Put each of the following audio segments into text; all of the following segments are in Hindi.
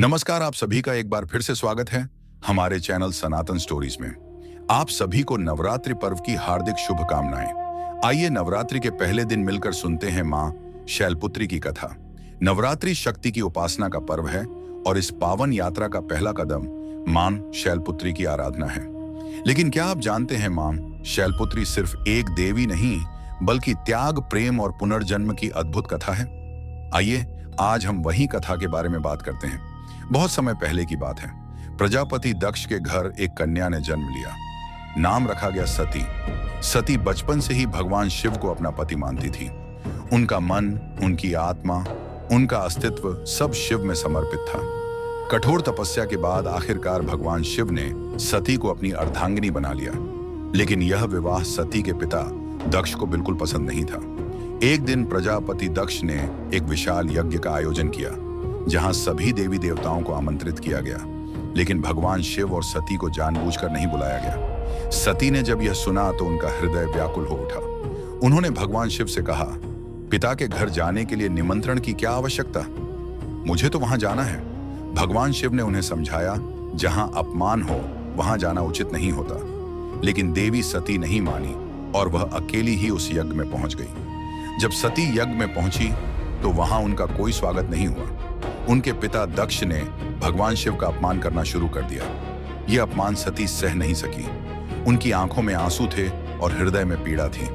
नमस्कार, आप सभी का एक बार फिर से स्वागत है हमारे चैनल सनातन स्टोरीज में। आप सभी को नवरात्रि पर्व की हार्दिक शुभकामनाएं। आइए नवरात्रि के पहले दिन मिलकर सुनते हैं मां शैलपुत्री की कथा। नवरात्रि शक्ति की उपासना का पर्व है और इस पावन यात्रा का पहला कदम मां शैलपुत्री की आराधना है। लेकिन क्या आप जानते हैं, मां शैलपुत्री सिर्फ एक देवी नहीं बल्कि त्याग, प्रेम और पुनर्जन्म की अद्भुत कथा है। आइए आज हम वही कथा के बारे में बात करते हैं। बहुत समय पहले की बात है। प्रजापति दक्ष के घर एक कन्या ने जन्म लिया। नाम रखा गया सती। सती बचपन से ही भगवान शिव को अपना पति मानती थी। उनका मन, उनकी आत्मा, उनका अस्तित्व सब शिव में समर्पित था। कठोर तपस्या के बाद आखिरकार भगवान शिव ने सती को अपनी अर्धांगिनी बना लिया। लेकिन यह विवाह सती के पिता दक्ष को बिल्कुल पसंद नहीं था। एक दिन प्रजापति दक्ष ने एक विशाल यज्ञ का आयोजन किया जहां सभी देवी देवताओं को आमंत्रित किया गया, लेकिन भगवान शिव और सती को जानबूझकर नहीं बुलाया गया। सती ने जब यह सुना तो उनका हृदय व्याकुल हो उठा। उन्होंने भगवान शिव से कहा, पिता के घर जाने के लिए निमंत्रण की क्या आवश्यकता? मुझे तो वहां जाना है। भगवान शिव ने उन्हें समझाया, जहां अपमान हो वहां जाना उचित नहीं होता। लेकिन देवी सती नहीं मानी और वह अकेली ही उस यज्ञ में पहुंच गई। जब सती यज्ञ में पहुंची तो वहां उनका कोई स्वागत नहीं हुआ। उनके पिता दक्ष ने भगवान शिव का अपमान करना शुरू कर दिया। यह अपमान सती सह नहीं सकी। उनकी आंखों में आंसू थे और हृदय में पीड़ा थी।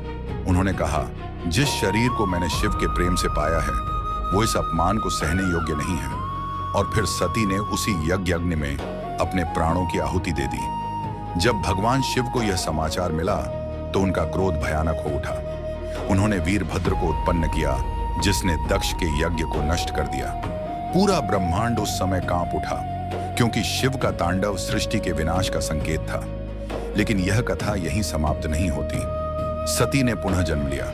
उन्होंने कहा, जिस शरीर को मैंने शिव के प्रेम से पाया है वो इस अपमान को सहने योग्य नहीं है। और फिर सती ने उसी यज्ञ में अपने प्राणों की आहुति दे दी। जब भगवान शिव को यह समाचार मिला तो उनका क्रोध भयानक हो उठा। उन्होंने वीरभद्र को उत्पन्न किया जिसने दक्ष के यज्ञ को नष्ट कर दिया। पूरा ब्रह्मांड उस समय कांप उठा क्योंकि शिव का तांडव सृष्टि के विनाश का संकेत था। लेकिन यह कथा यहीं समाप्त नहीं होती। सती ने पुनः जन्म लिया।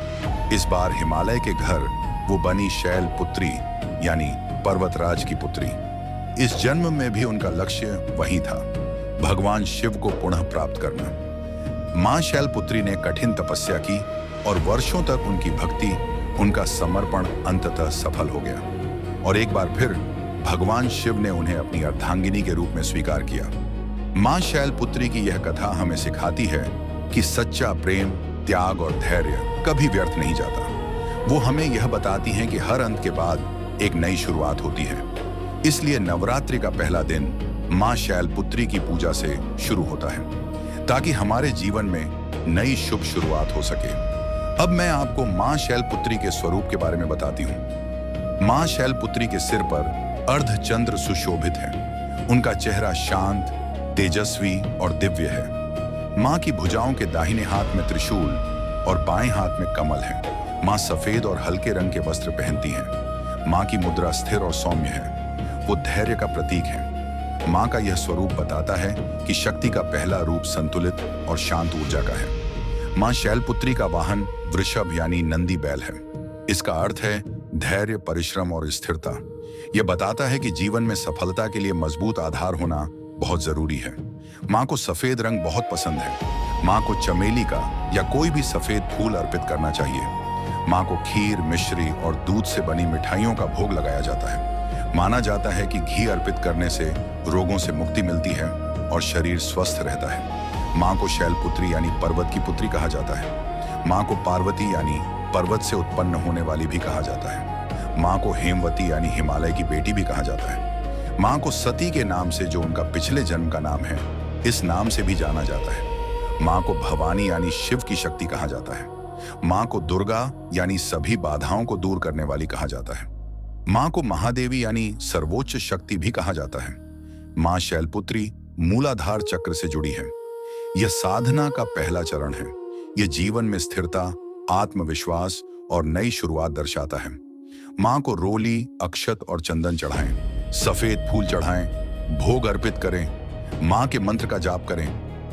इस बार हिमालय के घर वो बनी शैलपुत्री यानी पर्वतराज की पुत्री। इस जन्म में भी उनका लक्ष्य वही था, भगवान शिव को पुनः प्राप्त करना। मां शैलपुत्री ने कठिन तपस्या की और वर्षों तक उनकी भक्ति, उनका समर्पण अंततः सफल हो गया। और एक बार फिर भगवान शिव ने उन्हें अपनी अर्धांगिनी के रूप में स्वीकार किया। मां शैलपुत्री की यह कथा हमें सिखाती है कि सच्चा प्रेम, त्याग और धैर्य कभी व्यर्थ नहीं जाता। वो हमें यह बताती हैं कि हर अंत के बाद एक नई शुरुआत होती है। इसलिए नवरात्रि का पहला दिन मां शैलपुत्री की पूजा से शुरू होता है ताकि हमारे जीवन में नई शुभ शुरुआत हो सके। अब मैं आपको मां शैलपुत्री के स्वरूप के बारे में बताती हूँ। मां शैलपुत्री के सिर पर अर्धचंद्र सुशोभित है। उनका चेहरा शांत, तेजस्वी और दिव्य है। मां की भुजाओं के दाहिने हाथ में त्रिशूल और बाएं हाथ में कमल है। मां सफेद और हल्के रंग के वस्त्र पहनती हैं। मां की मुद्रा स्थिर और सौम्य है। वो धैर्य का प्रतीक है। मां का यह स्वरूप बताता है कि शक्ति का पहला रूप संतुलित और शांत ऊर्जा का है। मां शैलपुत्री का वाहन वृषभ यानी नंदी बैल है। इसका अर्थ है धैर्य, परिश्रम और स्थिरता। यह बताता है कि जीवन में सफलता के लिए मजबूत आधार होना बहुत जरूरी है। मां को सफेद रंग बहुत पसंद है। मां को चमेली का या कोई भी सफेद फूल अर्पित करना चाहिए। मां को खीर, मिश्री और दूध से बनी मिठाइयों का भोग लगाया जाता है। माना जाता है कि घी अर्पित करने से रोगों से मुक्ति मिलती है और शरीर स्वस्थ रहता है। मां को शैलपुत्री यानी पर्वत की पुत्री कहा जाता है। मां को पार्वती यानी पर्वत से उत्पन्न होने वाली भी कहा जाता है। मां को हेमवती यानी हिमालय की बेटी भी कहा जाता है। मां को सती के नाम से, जो उनका पिछले जन्म का नाम है, इस नाम से भी जाना जाता है। मां को भवानी यानी शिव की शक्ति कहा जाता है। मां को दुर्गा यानी सभी बाधाओं को दूर करने वाली कहा जाता है। मां को महादेवी यानी सर्वोच्च शक्ति भी कहा जाता है। मां शैलपुत्री मूलाधार चक्र से जुड़ी है। यह साधना का पहला चरण है। यह जीवन में स्थिरता, आत्मविश्वास और नई शुरुआत दर्शाता है। मां को रोली, अक्षत और चंदन चढ़ाएं, सफेद फूल चढ़ाएं, भोग अर्पित करें, मां के मंत्र का जाप करें,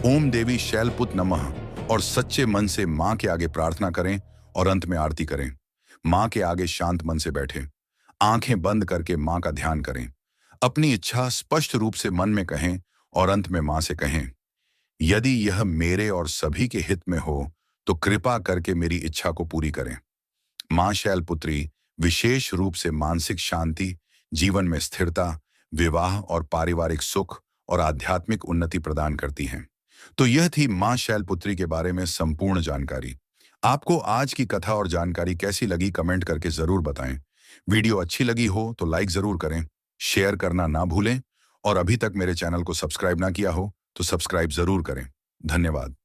ओम देवी शैलपुत नमः, और सच्चे मन से मां के आगे प्रार्थना करें और अंत में आरती करें। मां के आगे शांत मन से बैठें, आंखें बंद करके मां का ध्यान करें। अपनी इच्छा स्पष्ट रूप से मन में कहें और अंत में मां से कहें, यदि यह मेरे और सभी के हित में हो तो कृपा करके मेरी इच्छा को पूरी करें। मां शैलपुत्री विशेष रूप से मानसिक शांति, जीवन में स्थिरता, विवाह और पारिवारिक सुख और आध्यात्मिक उन्नति प्रदान करती हैं। तो यह थी मां शैलपुत्री के बारे में संपूर्ण जानकारी। आपको आज की कथा और जानकारी कैसी लगी कमेंट करके जरूर बताएं। वीडियो अच्छी लगी हो तो लाइक जरूर करें, शेयर करना ना भूलें और अभी तक मेरे चैनल को सब्सक्राइब ना किया हो तो सब्सक्राइब जरूर करें। धन्यवाद।